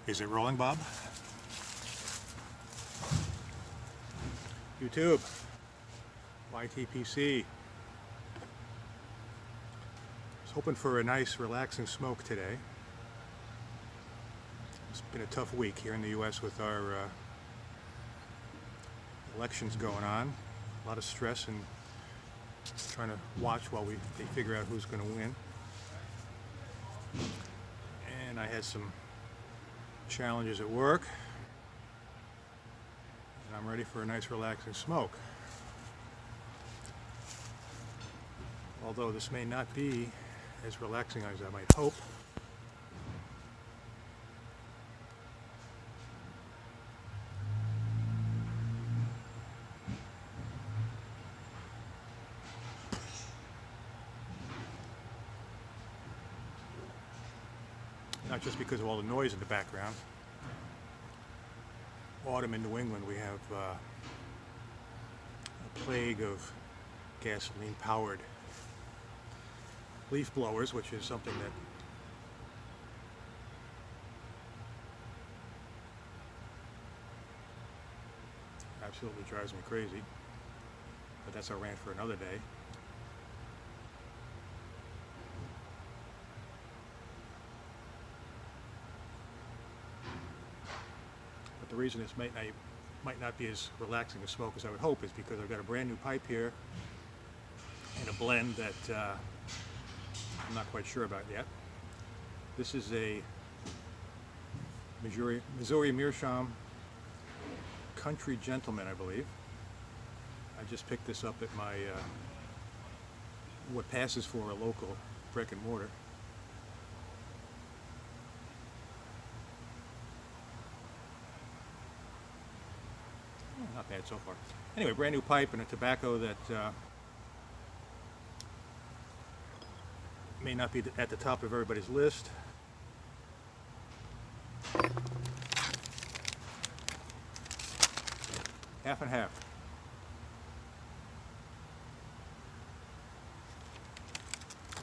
Is it rolling, Bob? YouTube, YTPC. I was hoping for a nice, relaxing smoke today. It's been a tough week here in the U.S. with our elections going on. A lot of stress and trying to watch while they figure out who's going to win. And I had some challenges at work, and I'm ready for a nice relaxing smoke. Although this may not be as relaxing as I might hope. Not just because of all the noise in the background. Autumn in New England, we have a plague of gasoline-powered leaf blowers, which is something that absolutely drives me crazy. But that's our rant for another day. The reason this might not be as relaxing to smoke as I would hope is because I've got a brand new pipe here and a blend that I'm not quite sure about yet. This is a Missouri Meerschaum Country Gentleman, I believe. I just picked this up at my what passes for a local brick and mortar. Not bad so far. Anyway, brand new pipe and a tobacco that may not be at the top of everybody's list. Half and half.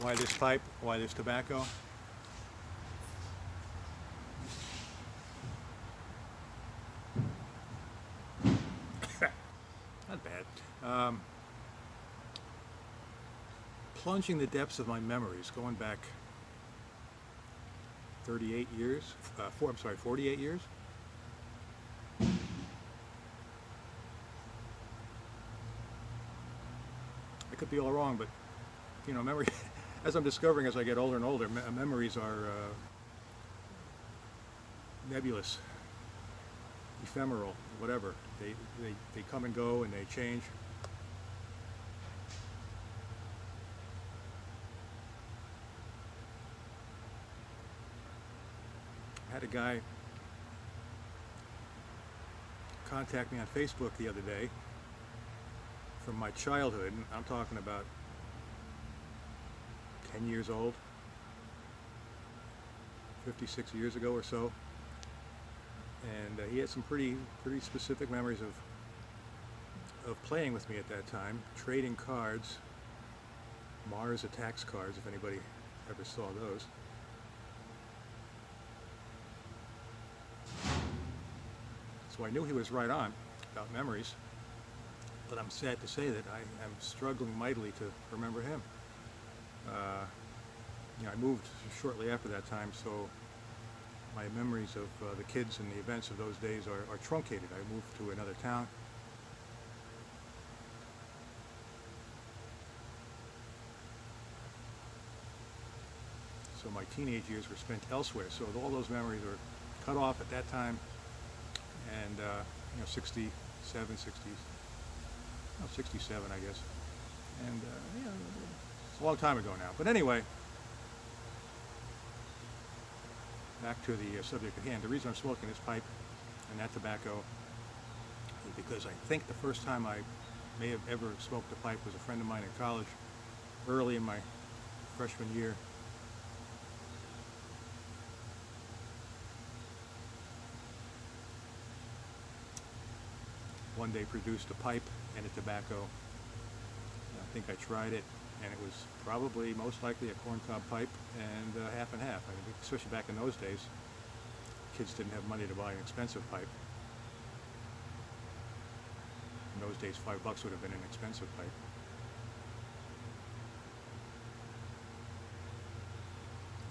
Why this pipe? Why this tobacco? Not bad. Plunging the depths of my memories, going back 38 years, 48 years. I could be all wrong, but you know, memory, as I'm discovering as I get older and older, memories are nebulous, ephemeral, whatever. They come and go and they change. I had a guy contact me on Facebook the other day from my childhood, and I'm talking about 10 years old, 56 years ago or so. And he had some pretty specific memories of playing with me at that time, trading cards, Mars Attacks cards, if anybody ever saw those. So I knew he was right on about memories, but I'm sad to say that I am struggling mightily to remember him. You know, I moved shortly after that time, so my memories of the kids and the events of those days are truncated. I moved to another town. So my teenage years were spent elsewhere. So all those memories were cut off at that time. And, you know, 67, no, 67, I guess. And, yeah, it's a long time ago now. But anyway, back to the subject at hand. The reason I'm smoking this pipe and that tobacco is because I think the first time I may have ever smoked a pipe was a friend of mine in college, early in my freshman year. One day produced a pipe and a tobacco. I think I tried it, and it was probably most likely a corncob pipe and half and half. I mean, especially back in those days, kids didn't have money to buy an expensive pipe. In those days, $5 would have been an expensive pipe.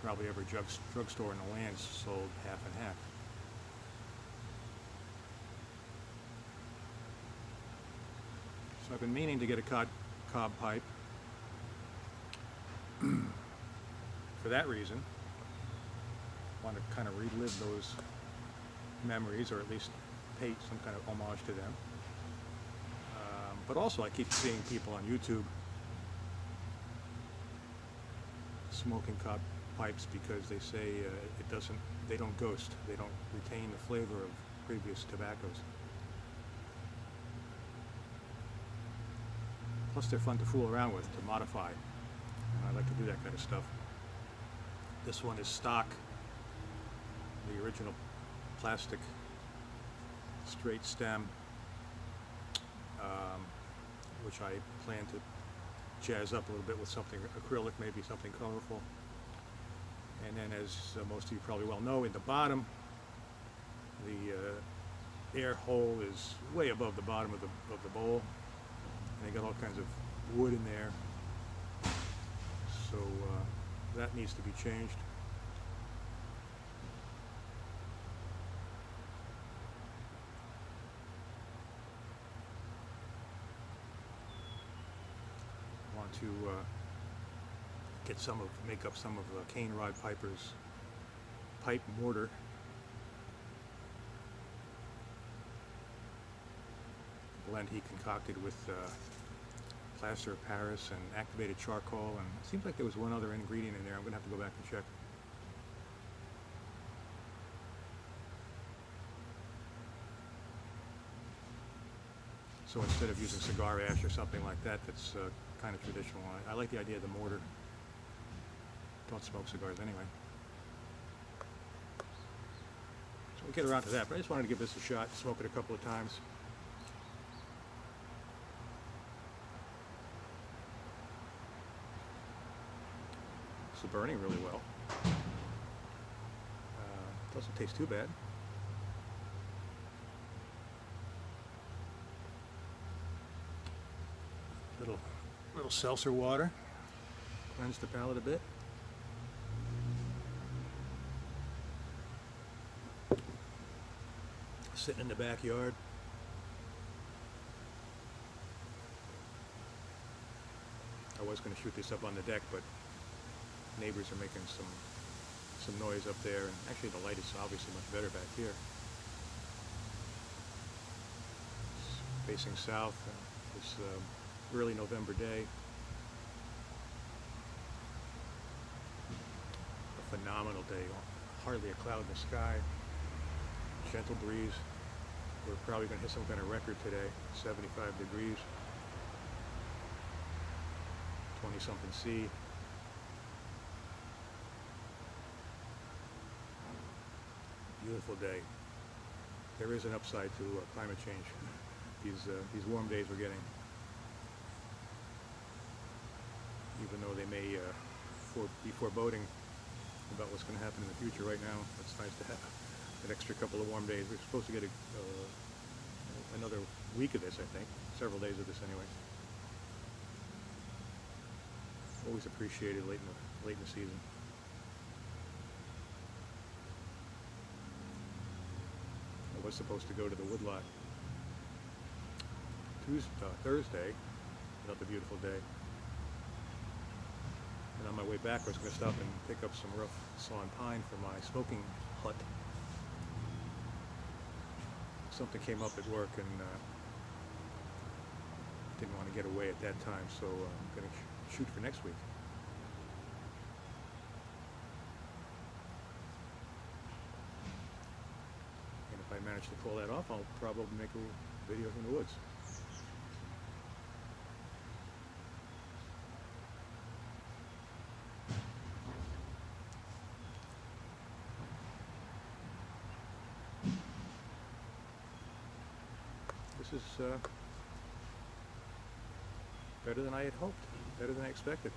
Probably every drugstore in the land sold half and half. So I've been meaning to get a cob pipe. For that reason, I want to kind of relive those memories, or at least pay some kind of homage to them. But also, I keep seeing people on YouTube smoking cob pipes because they say they don't ghost, they don't retain the flavor of previous tobaccos. Plus, they're fun to fool around with, to modify, and I like to do that kind of stuff. This one is stock, the original plastic straight stem, which I plan to jazz up a little bit with something acrylic, maybe something colorful. And then, as most of you probably well know, in the bottom, the air hole is way above the bottom of the bowl, and they got all kinds of wood in there, so that needs to be changed. To make up some of Cane Rod Piper's pipe mortar. Blend he concocted with plaster of Paris and activated charcoal, and it seems like there was one other ingredient in there. I'm going to have to go back and check. So instead of using cigar ash or something like that, that's kind of traditional. I like the idea of the mortar. Don't smoke cigars anyway. So we'll get around to that, but I just wanted to give this a shot, smoke it a couple of times. It's burning really well. Doesn't taste too bad. Little seltzer water, cleanse the palate a bit. Sitting in the backyard. I was going to shoot this up on the deck, but neighbors are making some noise up there, and actually the light is obviously much better back here. It's facing south. It's early November day. A phenomenal day. Hardly a cloud in the sky. Gentle breeze. We're probably going to hit some kind of record today. 75 degrees. 20-something C. Beautiful day. There is an upside to climate change. These warm days we're getting. Even though they may be foreboding about what's going to happen in the future right now, it's nice to have an extra couple of warm days. We're supposed to get another week of this, I think. Several days of this anyway. Always appreciated late in the season. I was supposed to go to the woodlot Thursday, another beautiful day. And on my way back, I was going to stop and pick up some rough sawn pine for my smoking hut. Something came up at work, and didn't want to get away at that time, so I'm going to shoot for next week. And if I manage to pull that off, I'll probably make a video in the woods. This is better than I had hoped, better than I expected.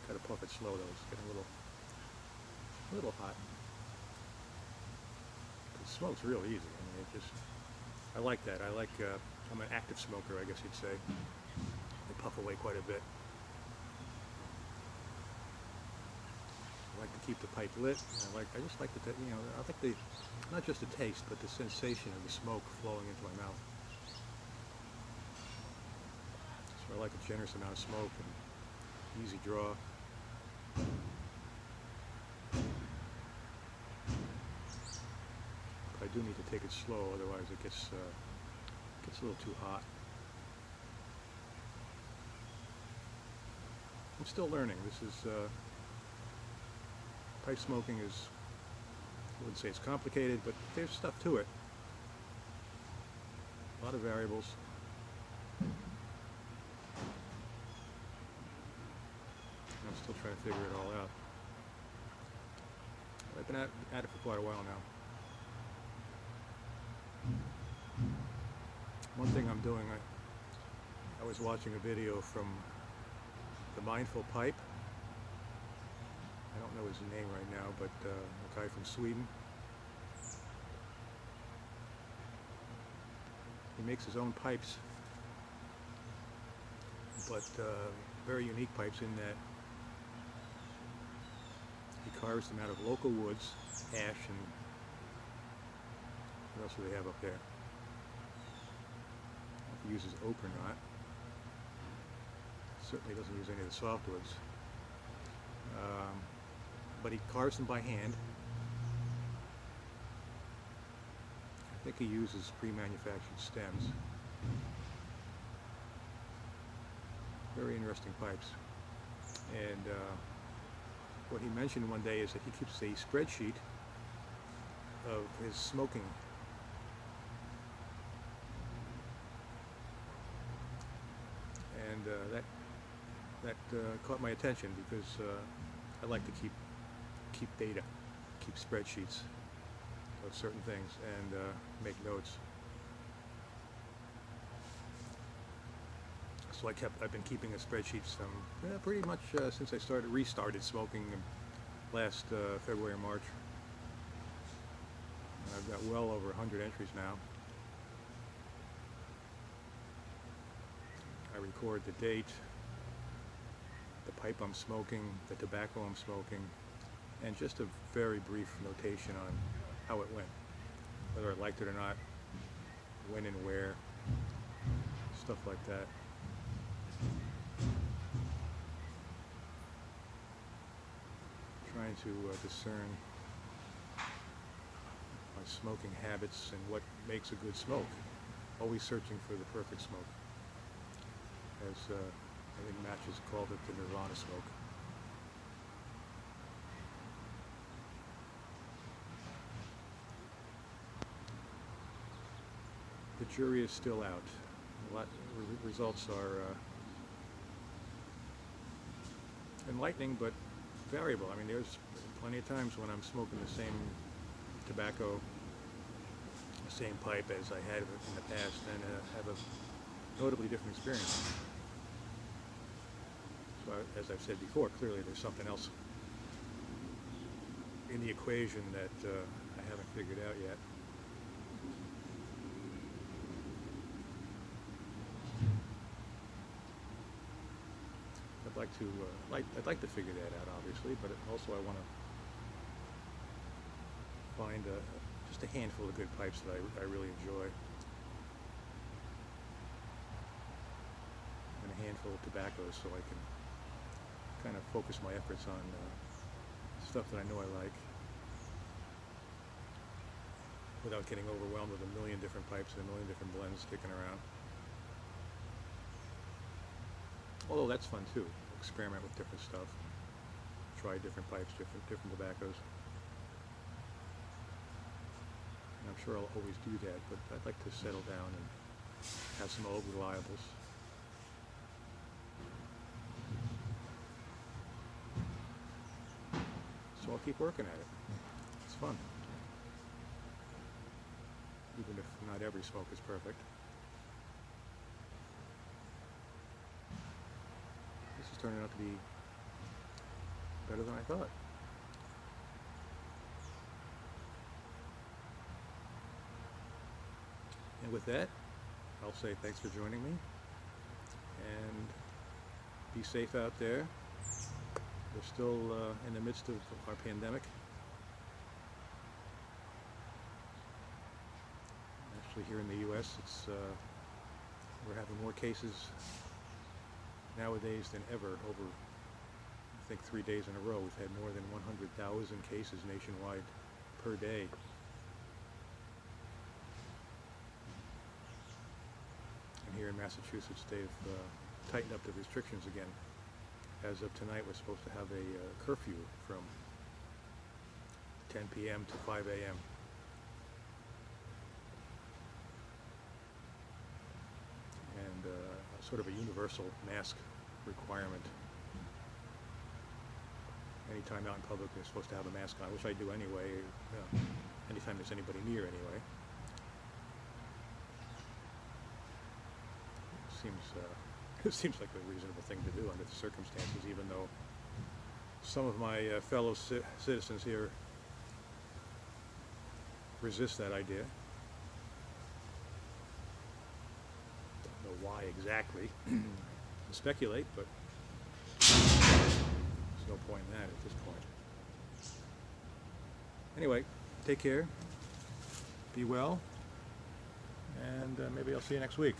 Got a puff it slow though. It's getting a little hot. It smokes real easy. I mean, I like that. I'm an active smoker, I guess you'd say. I puff away quite a bit. I like to keep the pipe lit. I just like I like not just the taste, but the sensation of the smoke flowing into my mouth. So I like a generous amount of smoke and easy draw. But I do need to take it slow, otherwise it gets a little too hot. I'm still learning. This is pipe smoking is, I wouldn't say it's complicated, but there's stuff to it. A lot of variables. I'm still trying to figure it all out. I've been at it for quite a while now. One thing I'm doing, I was watching a video from the Mindful Pipe. I don't know his name right now, but a guy from Sweden. He makes his own pipes, but very unique pipes in that he carves them out of local woods, ash, and what else do they have up there? If he uses oak or not. Certainly doesn't use any of the softwoods. But he carves them by hand. I think he uses pre-manufactured stems. Very interesting pipes. And what he mentioned one day is that he keeps a spreadsheet of his smoking. And that caught my attention because I like to keep data, keep spreadsheets of certain things, and make notes. So I've been keeping a spreadsheet pretty much since I restarted smoking last February or March. And I've got well over 100 entries now. I record the date, the pipe I'm smoking, the tobacco I'm smoking, and just a very brief notation on how it went, whether I liked it or not, when and where, stuff like that. Trying to discern my smoking habits and what makes a good smoke. Always searching for the perfect smoke. As I think Matches called it, the Nirvana smoke. The jury is still out. Results are enlightening, but variable. I mean, there's plenty of times when I'm smoking the same tobacco, the same pipe as I had in the past, and have a notably different experience. So, as I've said before, clearly there's something else in the equation that I haven't figured out yet. I'd like to figure that out, obviously, but also I want to find just a handful of good pipes that I really enjoy, and a handful of tobaccos, so I can kind of focus my efforts on stuff that I know I like, without getting overwhelmed with a million different pipes and a million different blends kicking around. Although that's fun too. Experiment with different stuff, try different pipes, different tobaccos. And I'm sure I'll always do that, but I'd like to settle down and have some old reliables. So I'll keep working at it. It's fun. Even if not every smoke is perfect. This is turning out to be better than I thought. And with that, I'll say thanks for joining me, and be safe out there. We're still in the midst of our pandemic. Actually, here in the U.S., we're having more cases nowadays than ever. Over, I think, 3 days in a row, we've had more than 100,000 cases nationwide per day. Here in Massachusetts, they've tightened up the restrictions again. As of tonight, we're supposed to have a curfew from 10 p.m. to 5 a.m. And sort of a universal mask requirement. Anytime out in public, they're supposed to have a mask on, which I do anyway, anytime there's anybody near anyway. It seems like a reasonable thing to do under the circumstances, even though some of my fellow citizens here resist that idea. Don't know why exactly. Speculate, but there's no point in that at this point. Anyway, take care, be well, and maybe I'll see you next week.